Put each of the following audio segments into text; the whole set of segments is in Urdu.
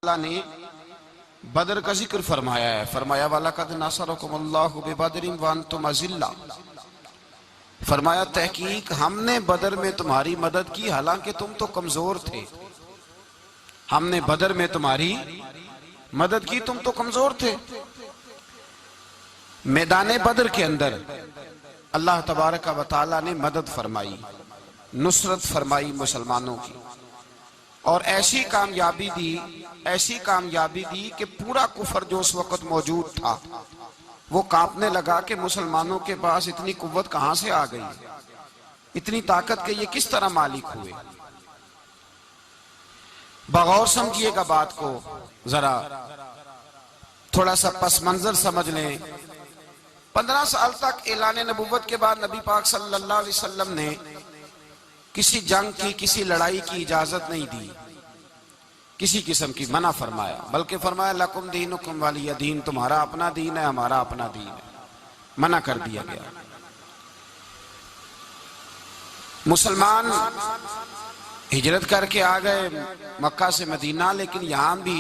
اللہ نے بدر کا ذکر فرمایا ہے. فرمایا وَلَقَدْ نَصَرَكُمُ اللَّهُ بِبَدْرٍ وَأَنْتُمْ أَذِلَّةٌ. فرمایا تحقیق ہم نے بدر میں تمہاری مدد کی حالانکہ تم تو کمزور تھے. ہم نے بدر میں تمہاری مدد کی، تم تو کمزور تھے. میدان بدر کے اندر اللہ تبارک و تعالی نے مدد فرمائی، نصرت فرمائی مسلمانوں کی، اور ایسی کامیابی دی کہ پورا کفر جو اس وقت موجود تھا وہ کانپنے لگا کہ مسلمانوں کے پاس اتنی قوت کہاں سے آ گئی، اتنی طاقت کہ یہ کس طرح مالک ہوئے. بغور سمجھیے گا بات کو، ذرا تھوڑا سا پس منظر سمجھ لیں. 15 سال تک اعلان نبوت کے بعد نبی پاک صلی اللہ علیہ وسلم نے کسی جنگ کی، کسی لڑائی کی اجازت نہیں دی، کسی قسم کی منع فرمایا، بلکہ فرمایا لکم دینکم ولی دین، تمہارا اپنا دین ہے ہمارا اپنا دین ہے. منع کر دیا گیا. مسلمان ہجرت کر کے آ گئے مکہ سے مدینہ، لیکن یہاں بھی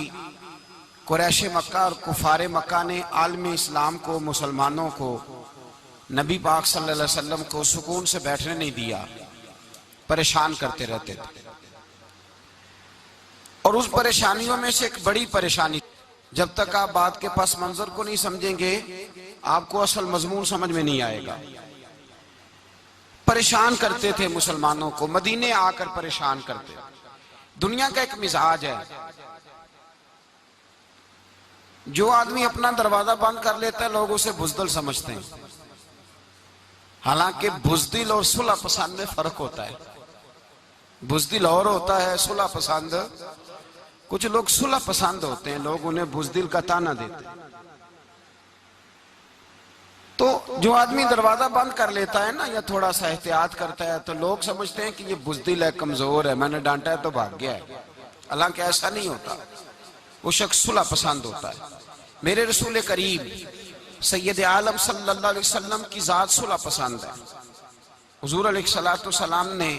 قریش مکہ اور کفار مکہ نے عالم اسلام کو، مسلمانوں کو، نبی پاک صلی اللہ علیہ وسلم کو سکون سے بیٹھنے نہیں دیا، پریشان کرتے رہتے تھے. اور اس پریشانیوں میں سے ایک بڑی پریشانی، جب تک آپ بات کے پس منظر کو نہیں سمجھیں گے آپ کو اصل مضمون سمجھ میں نہیں آئے گا. پریشان کرتے تھے مسلمانوں کو، مدینے آ کر پریشان کرتے. دنیا کا ایک مزاج ہے، جو آدمی اپنا دروازہ بند کر لیتا ہے لوگ اسے بزدل سمجھتے ہیں، حالانکہ بزدل اور صلح پسند میں فرق ہوتا ہے. بزدل اور ہوتا ہے، صلح پسند. کچھ لوگ صلح پسند ہوتے ہیں، لوگ انہیں بزدل کا طعنہ دیتے ہیں. تو جو آدمی دروازہ بند کر لیتا ہے نا، یا تھوڑا سا احتیاط کرتا ہے، تو لوگ سمجھتے ہیں کہ یہ بزدل ہے، کمزور ہے، میں نے ڈانٹا ہے تو بھاگ گیا ہے. حالانکہ ایسا نہیں ہوتا، وہ شخص صلح پسند ہوتا ہے. میرے رسول کریم سید عالم صلی اللہ علیہ وسلم کی ذات صلح پسند ہے. حضور علیہ السلام نے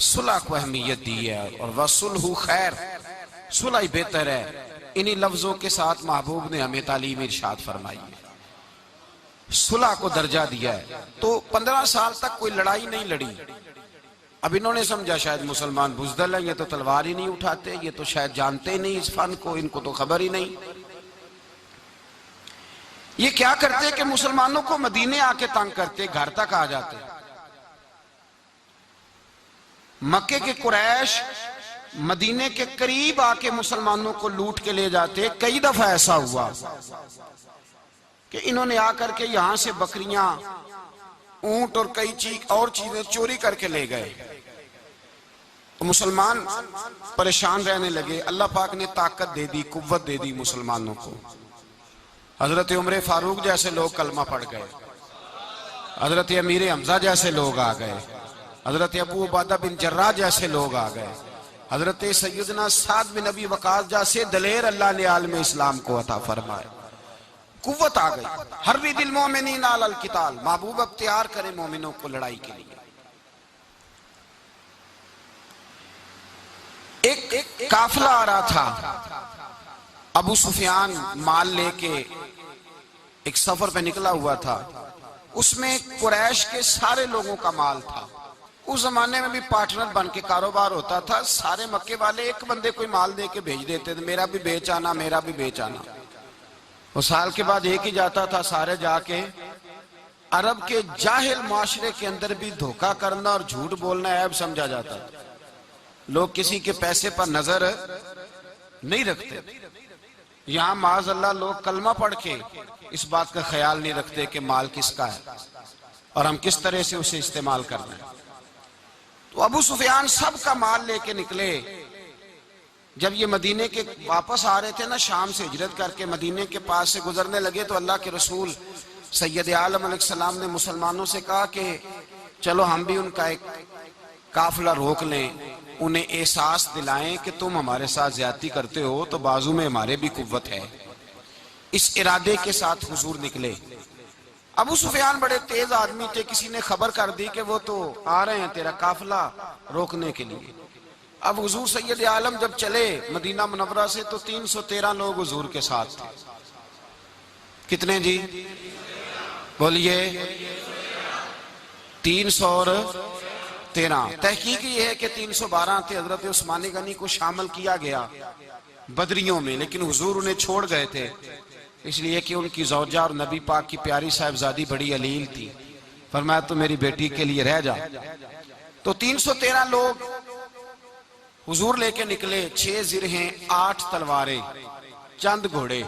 صلح کو اہمیت دی ہے، اور وَصُلْحُ خیر، صلح بہتر ہے. انہی لفظوں کے ساتھ محبوب نے ہمیں تعلیم ارشاد فرمائی ہے، صلح کو درجہ دیا ہے. تو 15 سال تک کوئی لڑائی نہیں لڑی. اب انہوں نے سمجھا شاید مسلمان بزدل ہیں، یہ تو تلوار ہی نہیں اٹھاتے، یہ تو شاید جانتے ہی نہیں اس فن کو، ان کو تو خبر ہی نہیں. یہ کیا کرتے کہ مسلمانوں کو مدینے آ کے تنگ کرتے، گھر تک آ جاتے. مکے کے قریش مدینے کے قریب آ کے مسلمانوں کو لوٹ کے لے جاتے. کئی دفعہ ایسا ہوا کہ انہوں نے آ کر کے یہاں سے بکریاں، اونٹ اور کئی اور چیزیں چوری کر کے لے گئے. مسلمان پریشان رہنے لگے. اللہ پاک نے طاقت دے دی، قوت دے دی مسلمانوں کو. حضرت عمر فاروق جیسے لوگ کلمہ پڑھ گئے، حضرت امیر حمزہ جیسے لوگ آ گئے، حضرت ابو عبیدہ بن جراح جیسے لوگ آ گئے، حضرت سیدنا سعد بن ابی وقاص جیسے دلیر اللہ نے عالم اسلام کو عطا فرمائے. قوت آ گئی. حرِّضِ المؤمنین علی القتال، محبوب اب تیار کرے مومنوں کو لڑائی کے لیے. ایک قافلہ آ رہا تھا، ابو سفیان مال لے کے ایک سفر پہ نکلا ہوا تھا. اس میں قریش کے سارے لوگوں کا مال تھا. اس زمانے میں بھی پارٹنر بن کے کاروبار ہوتا تھا. سارے مکے والے ایک بندے کوئی مال دے کے بھیج دیتے تھے، میرا بھی بیچ آنا، میرا بھی بیچ آنا. وہ سال کے بعد ایک ہی جاتا تھا. سارے جا کے عرب کے جاہل معاشرے کے اندر بھی دھوکہ کرنا اور جھوٹ بولنا عیب سمجھا جاتا تھا. لوگ کسی کے پیسے پر نظر نہیں رکھتے. یہاں معاذ اللہ لوگ کلمہ پڑھ کے اس بات کا خیال نہیں رکھتے کہ مال کس کا ہے اور ہم کس طرح سے اسے استعمال کرنا ہے. تو ابو سفیان سب کا مال لے کے نکلے. جب یہ مدینے کے واپس آ رہے تھے نا، شام سے ہجرت کر کے مدینے کے پاس سے گزرنے لگے، تو اللہ کے رسول سید عالم علیہ السلام نے مسلمانوں سے کہا کہ چلو ہم بھی ان کا ایک قافلہ روک لیں، انہیں احساس دلائیں کہ تم ہمارے ساتھ زیادتی کرتے ہو تو بازو میں ہمارے بھی قوت ہے. اس ارادے کے ساتھ حضور نکلے. ابو سفیان بڑے تیز آدمی تھے، کسی نے خبر کر دی کہ وہ تو آ رہے ہیں تیرا قافلہ روکنے کے لیے. اب حضور سید عالم جب چلے مدینہ منورہ سے تو 313 لوگ حضور کے ساتھ تھے. کتنے جی؟ بولیے. 313. تحقیق یہ ہے کہ 312 تھے. حضرت عثمان غنی کو شامل کیا گیا بدریوں میں، لیکن حضور انہیں چھوڑ گئے تھے، اس لیے کہ ان کی زوجہ اور نبی پاک کی پیاری صاحبزادی بڑی علیل تھی. فرمایا تو میری بیٹی کے لیے رہ جا. تو 313 لوگ حضور لے کے نکلے. 6 زرہیں، 8 تلواریں، چند گھوڑے.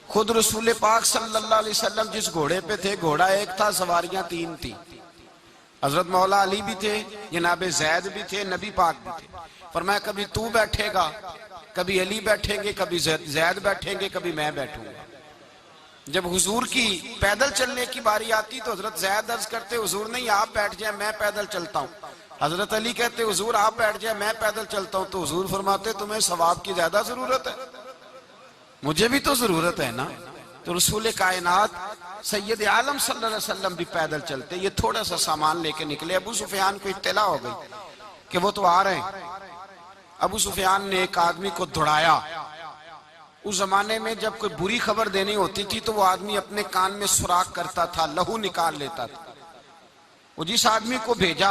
خود رسول پاک صلی اللہ علیہ وسلم جس گھوڑے پہ تھے، گھوڑا ایک تھا، سواریاں 3 تھی. حضرت مولا علی بھی تھے، جناب زید بھی تھے، نبی پاک بھی تھے. فرمایا کبھی تو بیٹھے گا، کبھی علی بیٹھیں گے، کبھی زید بیٹھیں گے، کبھی میں بیٹھوں گا. جب حضور کی پیدل چلنے کی باری آتی تو حضرت زید عرض کرتے حضور نہیں آپ بیٹھ جائیں میں پیدل چلتا ہوں. حضرت علی کہتے حضور آپ بیٹھ جائیں میں پیدل چلتا ہوں. تو حضور فرماتے تمہیں ثواب کی زیادہ ضرورت ہے، مجھے بھی تو ضرورت ہے نا. تو رسول کائنات سید عالم صلی اللہ علیہ وسلم بھی پیدل چلتے. یہ تھوڑا سا سامان لے کے نکلے. ابو سفیان کو اطلاع ہو گئی کہ وہ تو آ رہے ہیں. ابو سفیان نے ایک آدمی کو دوڑایا. اس زمانے میں جب کوئی بری خبر دینی ہوتی تھی تو وہ آدمی اپنے کان میں سوراخ کرتا تھا، لہو نکال لیتا تھا. وہ جس آدمی کو بھیجا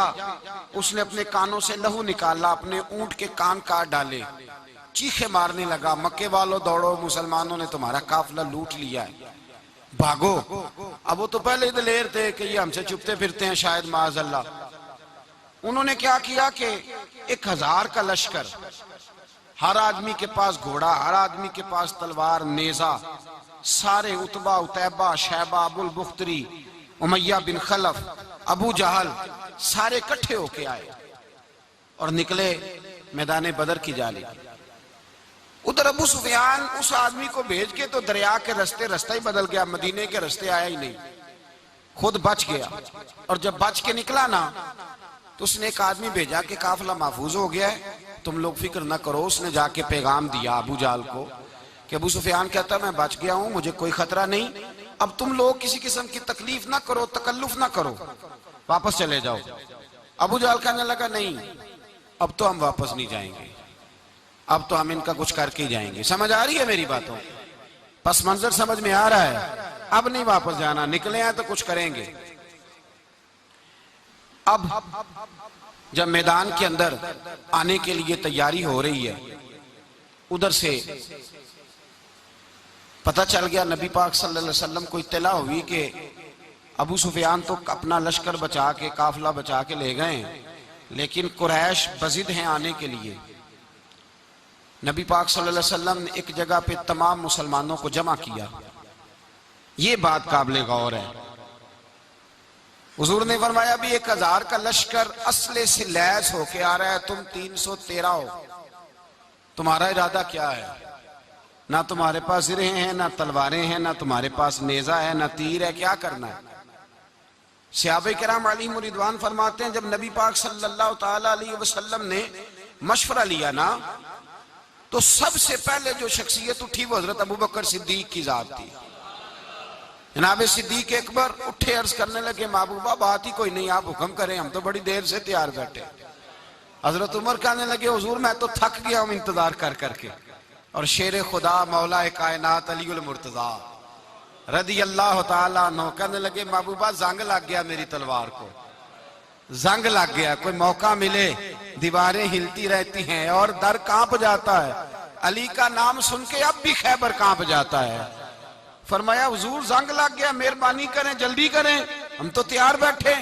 اس نے اپنے کانوں سے لہو نکالا، اپنے اونٹ کے کان کاٹ ڈالے، چیخے مارنے لگا مکے والوں دوڑو، مسلمانوں نے تمہارا قافلہ لوٹ لیا ہے، بھاگو. اب وہ تو پہلے دلیر تھے کہ یہ ہم سے چھپتے پھرتے ہیں شاید معاذ اللہ. انہوں نے کیا کیا کہ 1000 کا لشکر، ہر آدمی کے پاس گھوڑا، ہر آدمی کے پاس تلوار، نیزہ، سارے عتبہ، عتیبہ، شیبہ، ابو البختری، امیہ بن خلف، ابو جہل، سارے اکٹھے ہو کے آئے اور نکلے میدان بدر کی جانب. ادھر ابو سفیان اس آدمی کو بھیج کے تو دریا کے رستہ ہی بدل گیا، مدینے کے رستے آیا ہی نہیں، خود بچ گیا. اور جب بچ کے نکلا نا تو اس نے ایک آدمی بھیجا کہ قافلہ محفوظ ہو گیا ہے، تم لوگ فکر نہ کرو. اس نے جا کے پیغام دیا ابو جہل کو کہ ابو سفیان کہتا میں بچ گیا ہوں، مجھے کوئی خطرہ نہیں، اب تم لوگ کسی قسم کی تکلیف نہ کرو، تکلف نہ کرو، واپس چلے جاؤ. ابو جہل کہنے لگا نہیں اب تو ہم واپس نہیں جائیں گے، اب تو ہم ان کا کچھ کر کے ہی جائیں گے. سمجھ آ رہی ہے میری باتوں؟ پس منظر سمجھ میں آ رہا ہے. اب نہیں واپس جانا، نکلے ہیں تو کچھ کریں گے. اب جب میدان کے اندر آنے کے لیے تیاری ہو رہی ہے، ادھر سے پتہ چل گیا، نبی پاک صلی اللہ علیہ وسلم کو اطلاع ہوئی کہ ابو سفیان تو اپنا لشکر بچا کے، قافلہ بچا کے لے گئے ہیں، لیکن قریش بضد ہیں آنے کے لیے. نبی پاک صلی اللہ علیہ وسلم نے ایک جگہ پہ تمام مسلمانوں کو جمع کیا. یہ بات قابل غور ہے. حضور نے فرمایا بھی 1000 کا لشکر اسلحے سے لیس ہو کے آ رہا ہے، تم 313 ہو، تمہارا ارادہ کیا ہے؟ نہ تمہارے پاس زرہیں ہیں، نہ تلواریں ہیں، نہ تمہارے پاس نیزہ ہے، نہ تیر ہے، کیا کرنا ہے؟ صحابہ کرام علیہم رضوان فرماتے ہیں جب نبی پاک صلی اللہ تعالی علیہ وسلم نے مشورہ لیا نا تو سب سے پہلے جو شخصیت اٹھی وہ حضرت ابوبکر صدیق کی ذات تھی. جناب صدیق اکبر اٹھے، عرض کرنے لگے محبوبہ بات ہی کوئی نہیں، آپ حکم کریں، ہم تو بڑی دیر سے تیار بیٹھے. حضرت عمر کہنے لگے حضور میں تو تھک گیا ہوں انتظار کر کر کے. اور شیر خدا مولا کائنات علی المرتضیٰ رضی اللہ تعالیٰ عنہ کہنے لگے محبوبہ زنگ لگ گیا میری تلوار کو، زنگ لگ گیا، کوئی موقع ملے دیواریں ہلتی رہتی ہیں اور در کانپ جاتا ہے. علی کا نام سن کے اب بھی خیبر کانپ جاتا ہے. فرمایا حضور زنگ لگ گیا، مہربانی کریں جلدی کریں، ہم تو تیار بیٹھے.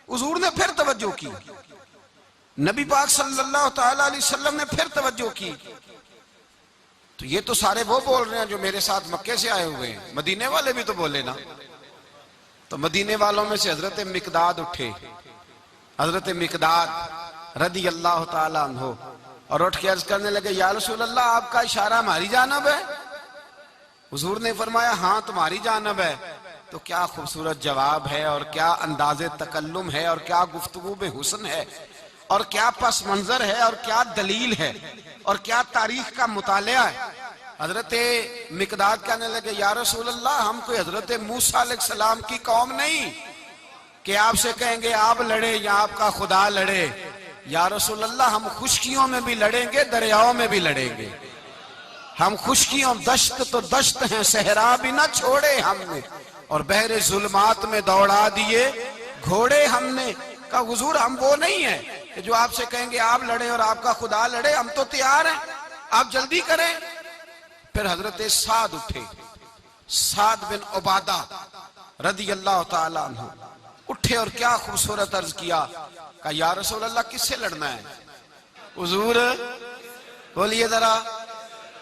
حضور نے پھر توجہ کی، نبی پاک صلی اللہ تعالی علیہ وسلم نے پھر توجہ کی. تو یہ تو سارے وہ بول رہے ہیں جو میرے ساتھ مکے سے آئے ہوئے ہیں، مدینے والے بھی تو بولے نا. تو مدینے والوں میں سے حضرت مقداد اٹھے، حضرت مقداد رضی اللہ تعالیٰ عنہ، اور اٹھ کے عرض کرنے لگے یا رسول اللہ آپ کا اشارہ ہماری جانب ہے؟ حضور نے فرمایا ہاں تمہاری جانب ہے. تو کیا خوبصورت جواب ہے، اور کیا انداز تکلم ہے، اور کیا گفتگو بے حسن ہے، اور کیا پس منظر ہے، اور کیا دلیل ہے، اور کیا تاریخ کا مطالعہ ہے. حضرت مقداد کہنے لگے یا رسول اللہ ہم کوئی حضرت موسیٰ علیہ السلام کی قوم نہیں کہ آپ سے کہیں گے آپ لڑے یا آپ کا خدا لڑے. یا رسول اللہ ہم خشکیوں میں بھی لڑیں گے، دریاؤں میں بھی لڑیں گے، ہم خشکیوں دشت تو دشت ہیں، صحرا بھی نہ چھوڑے ہم نے، اور بحر ظلمات میں دوڑا دیے گھوڑے ہم نے۔ کہا حضور ہم وہ نہیں ہیں کہ جو آپ سے کہیں گے آپ لڑیں اور آپ کا خدا لڑے، ہم تو تیار ہیں، آپ جلدی کریں۔ پھر حضرت سعد اٹھے، سعد بن عبادہ رضی اللہ تعالیٰ عنہ اٹھے اور کیا خوبصورت عرض کیا، کہا یا رسول اللہ کس سے لڑنا ہے؟ حضور بولیے ذرا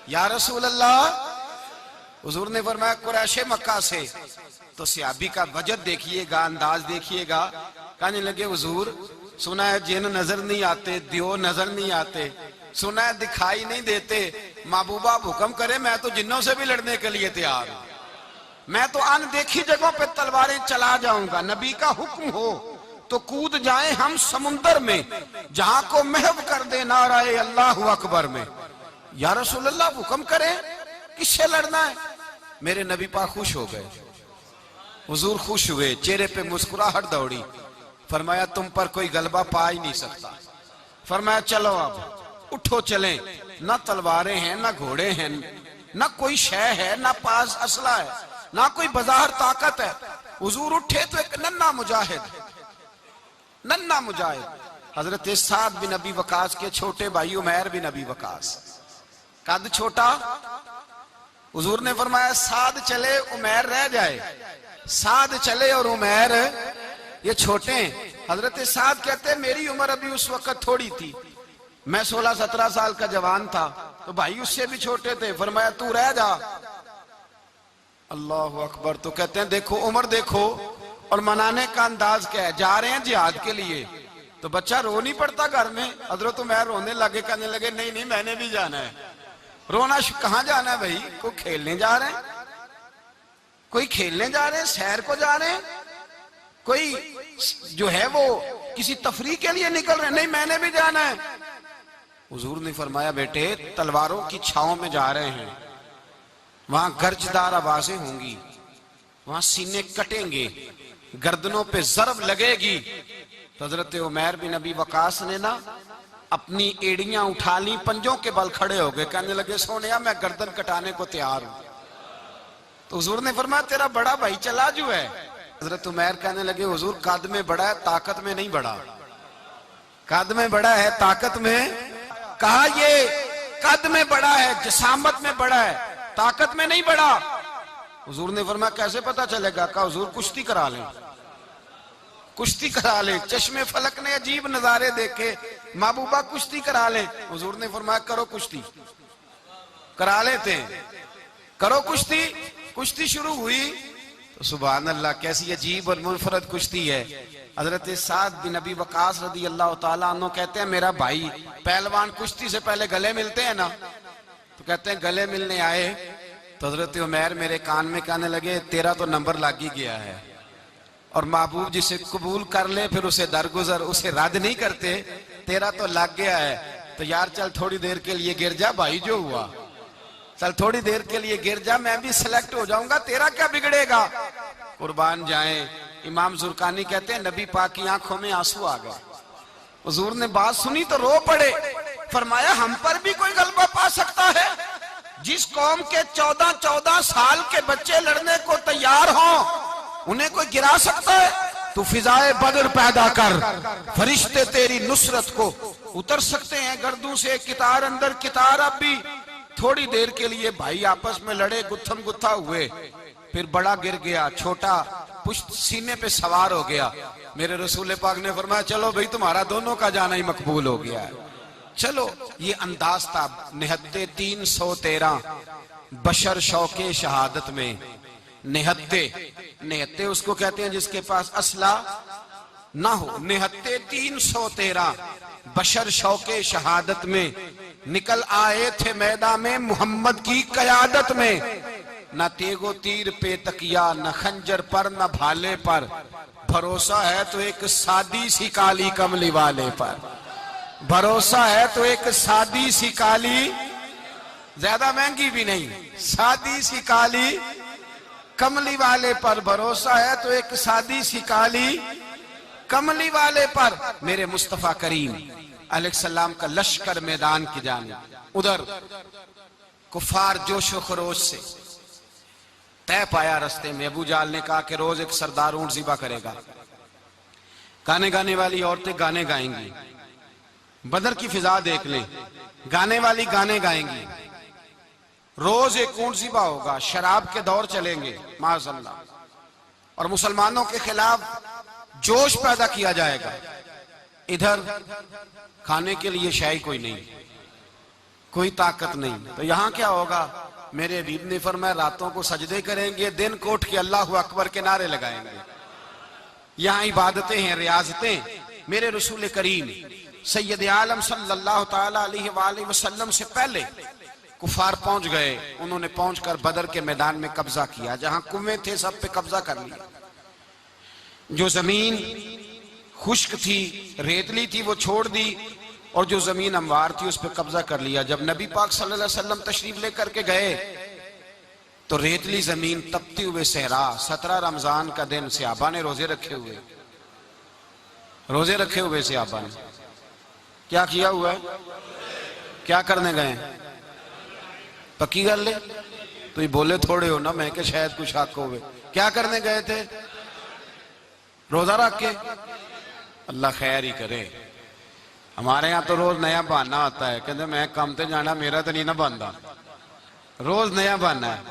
یا رسول اللہ۔ حضور نے فرمایا قریش مکہ سے۔ تو صحابی کا وجد دیکھیے گا، انداز دیکھیے گا، کہنے لگے حضور سنا ہے جن نظر نہیں آتے، دیو نظر نہیں آتے، سنا ہے دکھائی نہیں دیتے، محبوبہ آپ حکم کرے میں تو جنوں سے بھی لڑنے کے لیے تیار ہوں، میں تو ان دیکھی جگہوں پہ تلواریں چلا جاؤں گا، نبی کا حکم ہو تو کود جائیں ہم سمندر میں، جہاں کو محو کر دے نعرہ اللہ اکبر میں۔ یا رسول اللہ حکم کریں کس سے لڑنا ہے؟ میرے نبی پاک خوش ہو گئے، حضور خوش ہوئے، چہرے پہ مسکراہٹ دوڑی، فرمایا تم پر کوئی غلبہ پا ہی نہیں سکتا۔ فرمایا چلو اب اٹھو چلیں، نہ تلواریں ہیں نہ گھوڑے ہیں، نہ کوئی شے ہے، نہ پاس اسلحہ ہے، نہ کوئی بظاہر طاقت ہے۔ حضور اٹھے تو ایک ننھا مجاہد حضرت سعد بن ابی وقاص کے چھوٹے بھائی عمیر بن ابی وقاص، قد چھوٹا، حضور نے فرمایا سعد چلے عمیر رہ جائے، سعد چلے اور عمیر یہ چھوٹے ہیں۔ حضرت سعد کہتے ہیں میری عمر ابھی اس وقت تھوڑی تھی، میں 16-17 سال کا جوان تھا، تو بھائی اس سے بھی چھوٹے تھے، فرمایا تو رہ جا۔ اللہ اکبر۔ تو کہتے ہیں دیکھو عمر دیکھو، اور منانے کا انداز کیا ہے، جا رہے ہیں جہاد کے لیے، تو بچہ رو نہیں پڑتا گھر میں، حضرت عمیر رونے لگے، کہنے لگے نہیں نہیں میں نے بھی جانا ہے۔ رونا کہاں جانا ہے بھائی؟ کوئی کھیلنے جا رہے ہیں، کوئی کھیلنے جا رہے ہیں، سیر کو جا رہے ہیں، کوئی جو ہے وہ کسی تفریح کے لیے نکل رہے ہیں، نہیں میں نے بھی جانا ہے۔ حضور نے فرمایا بیٹے تلواروں کی چھاؤں میں جا رہے ہیں، وہاں گرجدار آوازیں ہوں گی، وہاں سینے کٹیں گے، گردنوں پہ ضرب لگے گی۔ تو حضرت عمیر بن ابی وقاص نے نا اپنی ایڑیاں اٹھا لی، پنجوں کے بل کھڑے ہو گئے، کہنے لگے سونیا میں گردن کٹانے کو تیار ہوں۔ تو حضور نے فرمایا تیرا بڑا بھائی چلا جو ہے۔ حضرت عمیر کہنے لگے حضور قد میں بڑا ہے، طاقت میں نہیں بڑا، قد میں بڑا ہے طاقت میں، کہا یہ قد میں بڑا ہے، جسامت میں بڑا ہے، طاقت میں نہیں بڑا۔ حضور نے فرمایا کیسے پتا چلے گا؟ کہا حضور کشتی کرا لیں، کشتی کرا لیں، چشم فلک نے عجیب نظارے دیکھے، محبوبہ کشتی کرا لیں۔ حضور نے فرمایا کرو کشتی، کرا لیتے ہیں، کرو کشتی۔ کشتی شروع ہوئی تو سبحان اللہ کیسی عجیب اور منفرد کشتی ہے۔ حضرت سعد بن ابی وقاص رضی اللہ تعالیٰ عنہ کہتے ہیں میرا بھائی پہلوان کشتی سے پہلے گلے ملتے ہیں نا، تو کہتے ہیں گلے ملنے آئے تو حضرت عمیر میرے کان میں کہنے لگے تیرا تو نمبر لگ ہی گیا ہے، اور محبوب جسے قبول کر لے پھر اسے درگزر، اسے رد نہیں کرتے، تیرا تو لگ گیا ہے، تو یار چل تھوڑی دیر کے لیے گر جا، بھائی جو ہوا چل تھوڑی دیر کے لیے گر جا، میں بھی سلیکٹ ہو جاؤں گا، تیرا کیا بگڑے گا؟ قربان جائیں امام زرقانی کہتے ہیں نبی پاک کی آنکھوں میں آنسو آ گئے، حضور نے بات سنی تو رو پڑے، فرمایا ہم پر بھی کوئی غلبہ پا سکتا ہے؟ جس قوم کے 14 سال کے بچے لڑنے کو تیار ہوں انہیں کوئی گرا سکتا ہے؟ تو فضائے بدر پیدا کر، فرشتے تیری نصرت کو اتر سکتے ہیں گردوں سے، کتار اندر کتار۔ اب بھی تھوڑی دیر کے لیے بھائی آپس میں لڑے، گتھم گتھا ہوئے، پھر بڑا گر گیا، چھوٹا پشت سینے پہ سوار ہو گیا۔ میرے رسول پاک نے فرمایا چلو بھئی تمہارا دونوں کا جانا ہی مقبول ہو گیا ہے، چلو۔ یہ انداز تھا نہتے 313 بشر شوق شہادت میں، نہتے اس کو کہتے ہیں جس کے پاس اسلحہ نہ ہو، نہتے 313 بشر شوق شہادت میں نکل آئے تھے میدان میں محمد کی قیادت میں، نہ تیگ و تیر پہ تکیا، نہ خنجر پر نہ بھالے پر، بھروسہ ہے تو ایک سادی سی کالی کملی والے پر، بھروسہ ہے تو ایک سادی سی کالی، زیادہ مہنگی بھی نہیں، سادی سی کالی کملی والے پر، بھروسہ ہے تو ایک سادی سی کالی کملی والے پر میرے مصطفیٰ کریم علیہ السلام کا لشکر میدان کی جانب، ادھر کفار جوش و خروش سے طے پایا رستے میں۔ ابو جہل نے کہا کہ روز ایک سردار اونٹ ذبح کرے گا، گانے گانے والی عورتیں گانے گائیں گی، بدر کی فضا دیکھ لیں، گانے والی گانے گائیں گی، روز ایک اونٹ ذبح ہوگا، شراب کے دور چلیں گے معاذ اللہ، اور مسلمانوں کے خلاف جوش پیدا کیا جائے گا۔ ادھر کھانے کے لیے شے کوئی نہیں، کوئی طاقت نہیں، تو یہاں کیا ہوگا؟ میرے حبیب نے فرمایا راتوں کو سجدے کریں گے، دن کو اٹھ کے اللہ اکبر کے نعرے لگائیں گے۔ یہاں عبادتیں ہیں، ریاضتیں۔ میرے رسول کریم سید عالم صلی اللہ تعالی علیہ وآلہ وسلم سے پہلے کفار پہنچ گئے، انہوں نے پہنچ کر بدر کے میدان میں قبضہ کیا، جہاں کنویں تھے سب پہ قبضہ کر لیا، جو زمین خشک تھی ریتلی تھی وہ چھوڑ دی، اور جو زمین ہموار تھی اس پہ قبضہ کر لیا۔ جب نبی پاک صلی اللہ علیہ وسلم تشریف لے کر کے گئے تو ریتلی زمین تپتی ہوئے صحرا، 17 رمضان کا دن، صحابہ نے روزے رکھے ہوئے صحابہ نے کیا کیا ہوا ہے؟ کیا کرنے گئے ہیں؟ پکی گل لے تو یہ بولے تھوڑے ہو نا، میں کہ شاید کچھ حق ہوئے۔ کیا کرنے گئے تھے؟ روزہ رکھ کے۔ اللہ خیر ہی کرے۔ ہمارے ہاں تو روز نیا بہانہ آتا ہے، کہتے میں کام تے جانا، میرا تو نہیں نہ بنتا، روز نیا بہانہ ہے،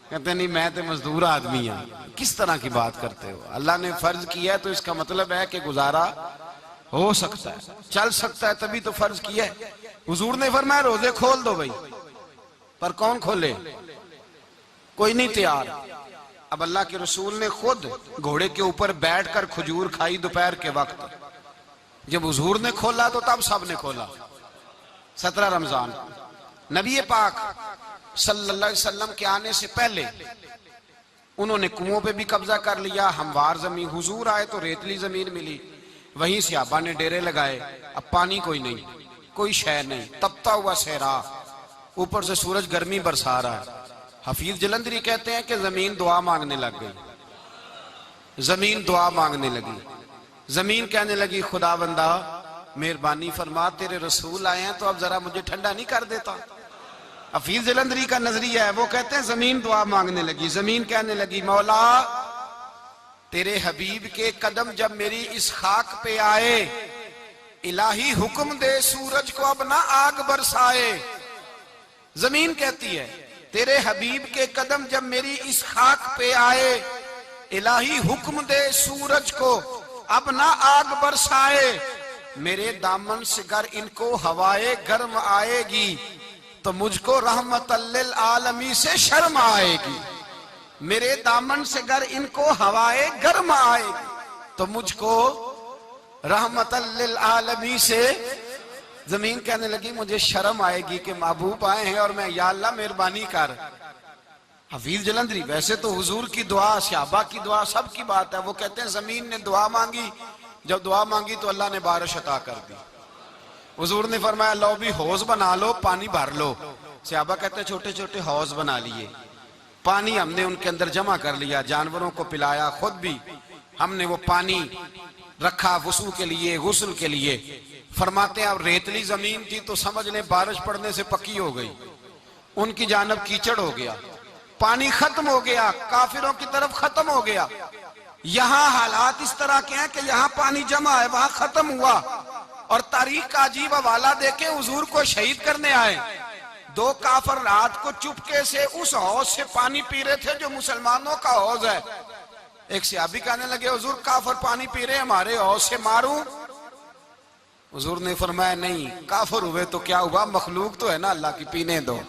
کہتے نہیں میں تو مزدور آدمی ہوں۔ کس طرح کی بات کرتے ہو؟ اللہ نے فرض کیا ہے تو اس کا مطلب ہے کہ گزارا ہو سکتا ہے، چل سکتا ہے، تبھی تو فرض کیا ہے۔ حضور نے فرمایا روزے کھول دو بھائی، پر کون کھولے؟ کوئی نہیں تیار۔ اب اللہ کے رسول نے خود گھوڑے کے اوپر بیٹھ کر کھجور کھائی دوپہر کے وقت، جب حضور نے کھولا تو تب سب نے کھولا۔ 17 رمضان نبی پاک صلی اللہ علیہ وسلم کے آنے سے پہلے انہوں نے کنووں پہ بھی قبضہ کر لیا، ہموار زمین، حضور آئے تو ریتلی زمین ملی، وہیں صحابہ نے ڈیرے لگائے۔ اب پانی کوئی نہیں، کوئی شے نہیں، تپتا ہوا صحرا، اوپر سے سورج گرمی برسا رہا ہے۔ حفیظ جلندری کہتے ہیں کہ زمین دعا مانگنے لگ گئی، زمین دعا مانگنے لگی، زمین کہنے لگی خدا بندہ مہربانی فرما، تیرے رسول آئے ہیں تو اب ذرا مجھے ٹھنڈا نہیں کر دیتا۔ حفیظ جلندری کا نظریہ ہے، وہ کہتے ہیں زمین دعا مانگنے لگی، زمین کہنے لگی مولا تیرے حبیب کے قدم جب میری اس خاک پہ آئے، الہی حکم دے سورج کو اب نہ آگ برسائے۔ زمین کہتی ہے تیرے حبیب کے قدم جب میری اس خاک پہ آئے، الہی حکم دے سورج کو اب نہ آگ برسائے۔ میرے دامن سے گر ان کو ہوائے گرم آئے گی تو مجھ کو رحمت للعالمین سے شرم آئے گی۔ میرے دامن سے گر ان کو ہوائے گرم آئے گی تو مجھ کو رحمت للعالمین سے، زمین کہنے لگی مجھے شرم آئے گی کہ محبوب آئے ہیں اور میں یا اللہ مہربانی کر۔ حفیظ جلندری ویسے تو حضور کی دعا، صحابہ کی دعا، سب کی بات ہے، وہ کہتے ہیں زمین نے دعا مانگی، جب دعا مانگی تو اللہ نے بارش عطا کر دی۔ حضور نے فرمایا لو بھی حوض بنا لو، پانی بھر لو۔ صحابہ کہتے ہیں چھوٹے چھوٹے حوض بنا لیے، پانی ہم نے ان کے اندر جمع کر لیا، جانوروں کو پلایا، خود بھی ہم نے وہ پانی رکھا وضو کے لیے، غسل کے لیے۔ فرماتے ہیں اب ریتلی زمین تھی تو سمجھ لیں بارش پڑنے سے پکی ہو گئی، ان کی جانب کیچڑ ہو گیا، پانی ختم ہو گیا، کافروں کی طرف ختم ہو گیا۔ یہاں حالات اس طرح کے ہیں کہ یہاں پانی جمع ہے، وہاں ختم ہوا، اور تاریخ کا عجیب حوالہ دیکھیں، حضور کو شہید کرنے آئے 2 کافر رات کو چپکے سے اس حوض سے پانی پی رہے تھے جو مسلمانوں کا حوض ہے۔ ایک صحابی کہنے لگے حضور کافر پانی پی رہے ہمارے حوض سے، ماروں؟ حضور نے فرمایا نہیں، کافر ہوئے تو کیا ہوا، مخلوق تو ہے نا اللہ کی، پینے دو،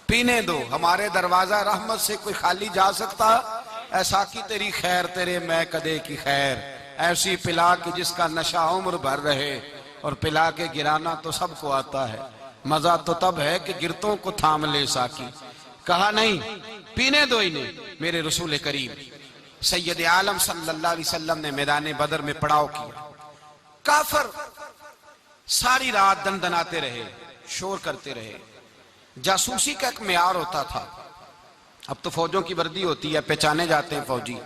پینے دو، ہمارے دروازہ رحمت سے کوئی خالی جا سکتا؟ ایسا کی تیری خیر تیرے میں کدے کی خیر، ایسی پلا کہ جس کا نشہ عمر بھر رہے، اور پلا کے گرانا تو سب کو آتا ہے، مزہ تو تب ہے کہ گرتوں کو تھام لے ساکی۔ کہا نہیں، پینے دو انہیں۔ میرے رسول کریم سید عالم صلی اللہ علیہ وسلم نے میدان بدر میں پڑاؤ کیا، کافر ساری رات دندناتے رہے، شور کرتے رہے۔ جاسوسی کا ایک معیار ہوتا تھا، اب تو فوجوں کی وردی ہوتی ہے، پہچانے جاتے ہیں فوجی،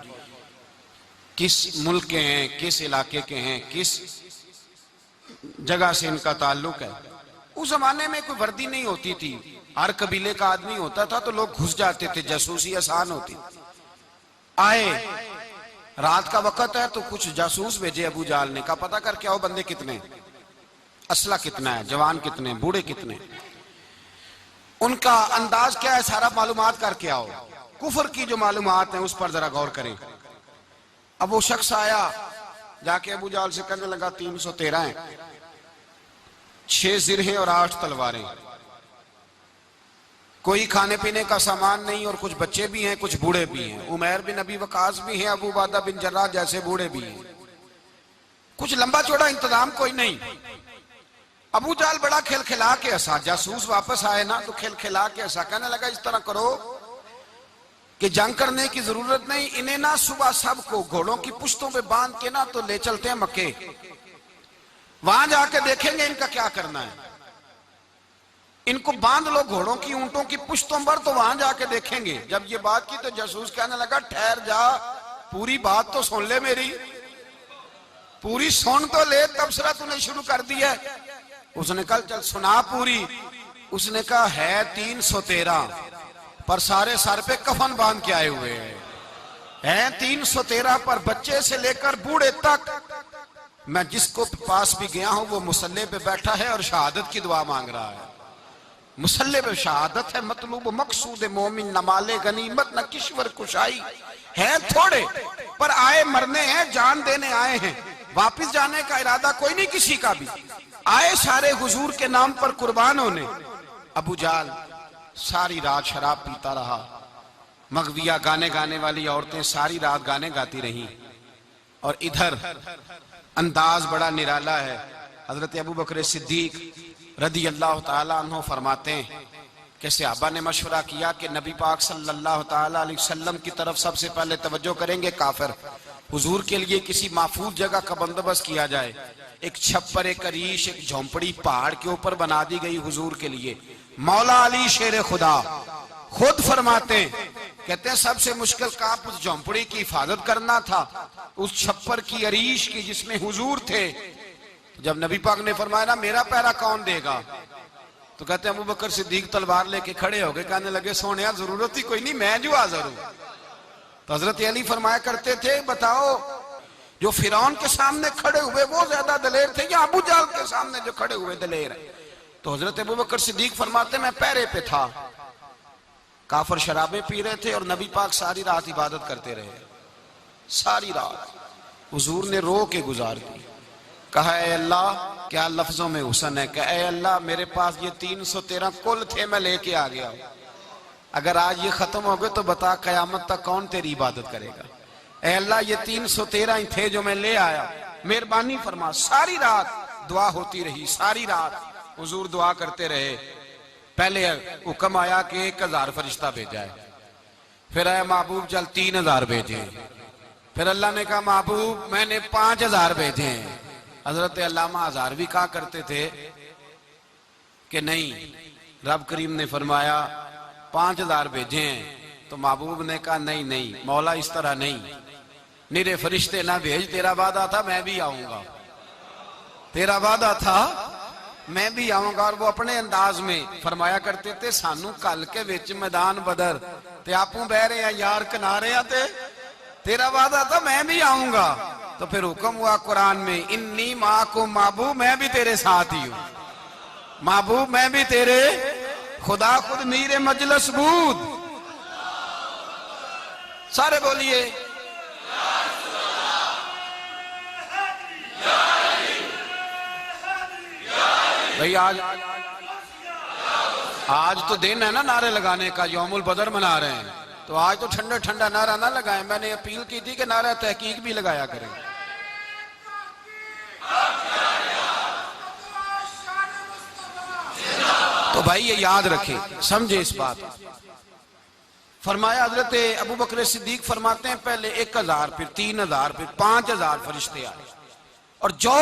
کس ملک کے ہیں، کس علاقے کے ہیں، کس جگہ سے ان کا تعلق ہے۔ اس زمانے میں کوئی وردی نہیں ہوتی تھی، ہر قبیلے کا آدمی ہوتا تھا تو لوگ گھس جاتے تھے، جاسوسی آسان ہوتی۔ آئے رات کا وقت ہے تو کچھ جاسوس بھیجے ابو جہل نے، کہا پتہ کر کے آؤ بندے کتنے، اسلحہ کتنا ہے، جوان کتنے، بوڑھے کتنے، ان کا انداز کیا ہے، سارا معلومات کر کے آؤ۔ کفر کی جو معلومات ہیں اس پر ذرا غور کریں۔ اب وہ شخص آیا، جا کے ابو جہل سے کہنے لگا 313 ہیں، 6 زرہیں اور 8 تلواریں، کوئی کھانے پینے کا سامان نہیں، اور کچھ بچے بھی ہیں، کچھ بوڑھے بھی ہیں، عمیر بن ابی وقاص بھی ہیں، ابو عبیدہ بن جراح جیسے بوڑھے بھی ہیں، کچھ لمبا چوڑا انتظام کوئی نہیں۔ ابو جہل بڑا کھل کھلا کے ہنسا، جاسوس واپس آئے نا تو کھل کھلا کے ہنسا، کہنے لگا اس طرح کرو کہ جنگ کرنے کی ضرورت نہیں، انہیں نا صبح سب کو گھوڑوں کی پشتوں پہ باندھ کے نا تو لے چلتے ہیں مکے، وہاں جا کے دیکھیں گے ان کا کیا کرنا ہے، ان کو باندھ لو گھوڑوں کی اونٹوں کی پشتوں پر تو وہاں جا کے دیکھیں گے۔ جب یہ بات کی تو جاسوس کہنے لگا ٹھہر جا، پوری بات تو سن لے، میری پوری سن تو لے، تبصرہ تو نے شروع کر دیا ہے۔ اس نے کہا چل سنا پوری۔ اس نے کہا ہے 313 پر سارے سر پہ کفن باندھ کے آئے ہوئے ہیں 313 پر بچے سے لے کر بوڑھے تک، میں جس کو پاس بھی گیا ہوں وہ مصلی پہ بیٹھا ہے اور شہادت کی دعا مانگ رہا ہے۔ مصلی پہ شہادت ہے، مطلوب مقصود مومن، نہ مال غنیمت نہ کشور کشائی، ہیں تھوڑے پر آئے مرنے ہیں، جان دینے آئے ہیں، واپس جانے کا ارادہ کوئی نہیں کسی کا بھی، آئے سارے حضور کے نام پر قربان ہونے۔ ابو جہل ساری رات شراب پیتا رہا، مغویہ گانے گانے والی عورتیں ساری رات گانے گاتی رہیں، اور ادھر انداز بڑا نرالا ہے۔ حضرت ابو بکر صدیق رضی اللہ تعالیٰ عنہ فرماتے ہیں کہ صحابہ نے مشورہ کیا کہ نبی پاک صلی اللہ تعالیٰ علیہ وسلم کی طرف سب سے پہلے توجہ کریں گے کافر، حضور کے لیے کسی محفوظ جگہ کا بندوبست کیا جائے، ایک چھپر، ایک عریش، ایک جھونپڑی پہاڑ کے اوپر بنا دی گئی حضور کے لیے۔ مولا علی شیر خدا خود فرماتے ہیں، کہتے ہیں سب سے مشکل کام اس جھونپڑی کی حفاظت کرنا تھا، اس چھپر کی، عریش کی جس میں حضور تھے۔ جب نبی پاک نے فرمایا نا میرا پہرا کون دے گا، تو کہتے ہیں ابو بکر صدیق تلوار لے کے کھڑے ہو گئے، کہنے لگے سونیا ضرورت ہی کوئی نہیں، میں جو حاضر ہوں۔ تو حضرت علی فرمایا کرتے تھے بتاؤ جو فرعون کے سامنے کھڑے ہوئے وہ زیادہ دلیر تھے یا ابو جہل کے سامنے جو کھڑے ہوئے دلیر ہیں؟ تو حضرت ابو بکر صدیق فرماتے میں پہرے پہ تھا، کافر شرابیں پی رہے تھے اور نبی پاک ساری رات عبادت کرتے رہے، ساری رات حضور نے رو کے گزار دی۔ کہا اے اللہ، کیا لفظوں میں حسن ہے کہ اے اللہ میرے پاس یہ 313 کل تھے، میں لے کے آ گیا ہوں، اگر آج یہ ختم ہو گئے تو بتا قیامت تک کون تیری عبادت کرے گا؟ اے اللہ یہ 313 ہی تھے جو میں لے آیا، مہربانی فرما۔ ساری رات دعا ہوتی رہی، ساری رات حضور دعا کرتے رہے۔ پہلے حکم آیا کہ 1000 فرشتہ بھیجا ہے، پھر اے محبوب چل 3000 بھیجے، پھر اللہ نے کہا محبوب میں نے 5000 بھیجے ہیں۔ حضرت علامہ ہزاروی کہا کرتے تھے کہ نہیں، رب کریم نے فرمایا 5000 بھیجے ہیں، تو محبوب نے کہا نہیں مولا اس طرح نہیں، نیرے فرشتے نہ بھیج، تیرا وعدہ تھا میں بھی آؤں گا، تیرا وعدہ تھا میں بھی آؤں گا۔ اور وہ اپنے انداز میں فرمایا کرتے تھے سانو کل کے وچ میدان بدر تے آپوں بہ رہے ہیں یار کنارے تے تیرا وعدہ تھا میں بھی آؤں گا۔ تو پھر حکم ہوا قرآن میں انی معکم، محبوب میں بھی تیرے ساتھ ہی ہوں، محبوب میں بھی تیرے، خدا خود میر مجلس بود، سارے بولیے بھئی آج تو دن ہے نا نعرے لگانے کا، یوم البدر منا رہے ہیں، تو آج تو ٹھنڈا ٹھنڈا نعرہ نہ لگائیں، میں نے اپیل کی تھی کہ نعرہ تحقیق بھی لگایا کریں۔ تو بھائی یہ یاد رکھیں، سمجھے اس بات۔ فرمایا حضرت ابو بکر صدیق فرماتے ہیں پہلے 1000 پھر 3000 پھر 5000 فرشتے آئے، اور جو